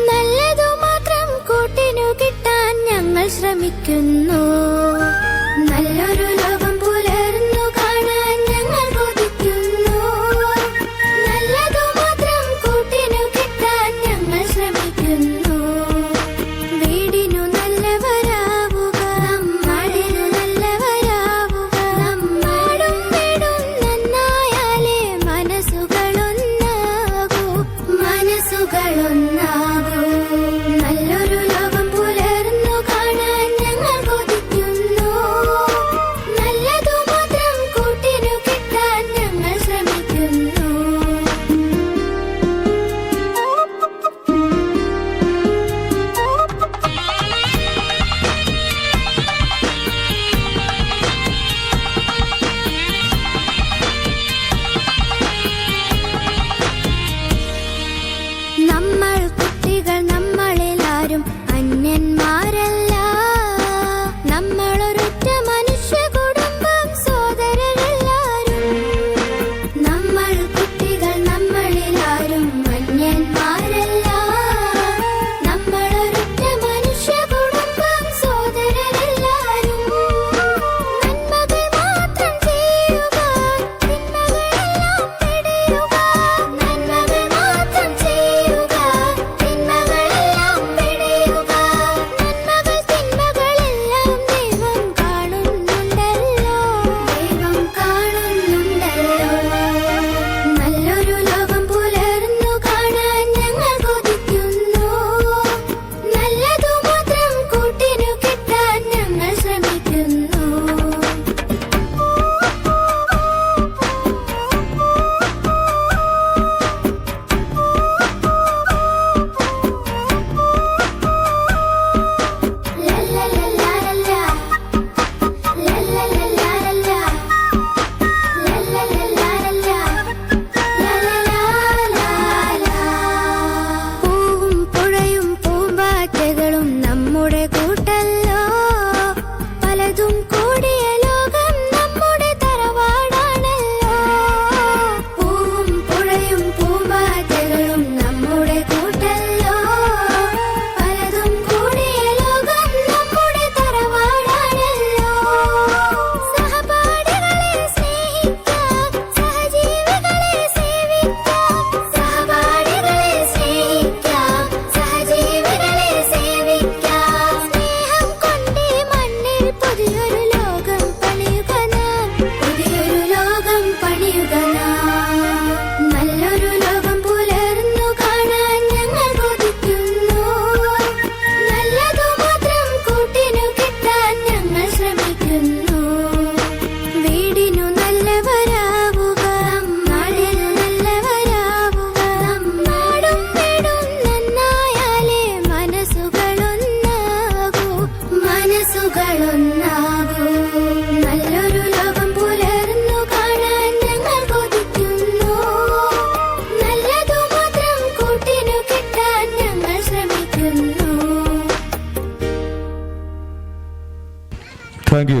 നല്ലതു മാത്രം കൂട്ടിനു കിട്ടാൻ ഞങ്ങൾ ശ്രമിക്കുന്നു. നല്ലൊരു ലോകം പുലർന്നു കാണാൻ ഞങ്ങൾ കൊതിക്കുന്നു. നല്ലതു മാത്രം കൂട്ടിനു കിട്ടാൻ ഞങ്ങൾ ശ്രമിക്കുന്നു. വീടിനു നല്ലവരാവുക, നാടിനു നല്ലവരാവുക. നമ്മളും വീടും നന്നായാലേ മനസ്സുകളൊന്നാകൂ, മനസ്സുകളൊന്നാകൂ. നല്ലൊരു ലോകം പുലർന്നു കാണാൻ ഞങ്ങൾ കൊതിക്കുന്നു. നല്ലതു മാത്രം കൂട്ടിനു കിട്ടാൻ ഞങ്ങൾ ശ്രമിക്കുന്നു. നമ്മൾ കുട്ടികൾ നമ്മളെല്ലാരും അന്യന്മാരല്ല. നമ്മളൊരൊറ്റ മനുഷ്യ കുടുംബം, സോദരരെല്ലാരും. നമ്മൾ കുട്ടികൾ നമ്മളെല്ലാരും അന്യന്മാരല്ല. നമ്മളൊരൊറ്റ മനുഷ്യ കുടുംബം, സോദരരെല്ലാരും. നന്മകൾ മാത്രം ചെയ്യുക, തിന്മകളെല്ലാം വെടിയുക. നന്മകൾ മാത്രം ചെയ്യുക, തിന്മകളെല്ലാം വെടിയുക. നന്മകൾ തിന്മകളെല്ലാം ദൈവം കാണുന്നുണ്ടല്ലോ, ദൈവം കാണുന്നുണ്ടല്ലോ. നല്ലൊരു ലോകം പുലർന്നു കാണാൻ ഞങ്ങൾ കൊതിക്കുന്നു. നല്ലതു മാത്രം കൂട്ടിനു കിട്ടാൻ ഞങ്ങൾ ശ്രമിക്കുന്നു. പൂവും പുഴയും പൂമ്പാറ്റകളും നമ്മുടെ കൂട്ടല്ലോ. പലതും കൂടിയ ലോകം നമ്മുടെ തറവാടാണല്ലോ. പൂവും പുഴയും പൂമ്പാറ്റകളും നമ്മുടെ കൂട്ടല്ലോ. പലതും കൂടിയ ലോകം നമ്മുടെ തറവാടാണല്ലോ. സഹപാഠികളെ സ്നേഹിക്കാം, സഹജീവികളെ സേവിക്കാം. സഹപാഠികളെ സ്നേഹിക്കാം, സഹജീവികളെ സേവിക്കാം. സ്നേഹം കൊണ്ടേ മണ്ണിൽ പുതിയൊരു ലോകം പണിയുക നാം, പുതിയൊരു ലോകം പണിയുക നാം. നല്ലൊരു ലോകം പുലർന്നു കാണാൻ ഞങ്ങൾ കൊതിക്കുന്നു. നല്ലതു മാത്രം കൂട്ടിനു കിട്ടാൻ ഞങ്ങൾ ശ്രമിക്കുന്നു. വീടിനു നല്ലവരാവുക, നാടിനു നല്ലവരാവുക. നമ്മളും വീടും നന്നായാലേ മനസ്സുകളൊന്നാകൂ, മനസ്സുകളൊന്നാകൂ. നല്ലൊരു ലോകം പുലർന്നു കാണാൻ ഞങ്ങൾ കൊതിക്കുന്നു. നല്ലതു മാത്രം കൂട്ടിനു കിട്ടാൻ ഞങ്ങൾ ശ്രമിക്കുന്നു. Thank you.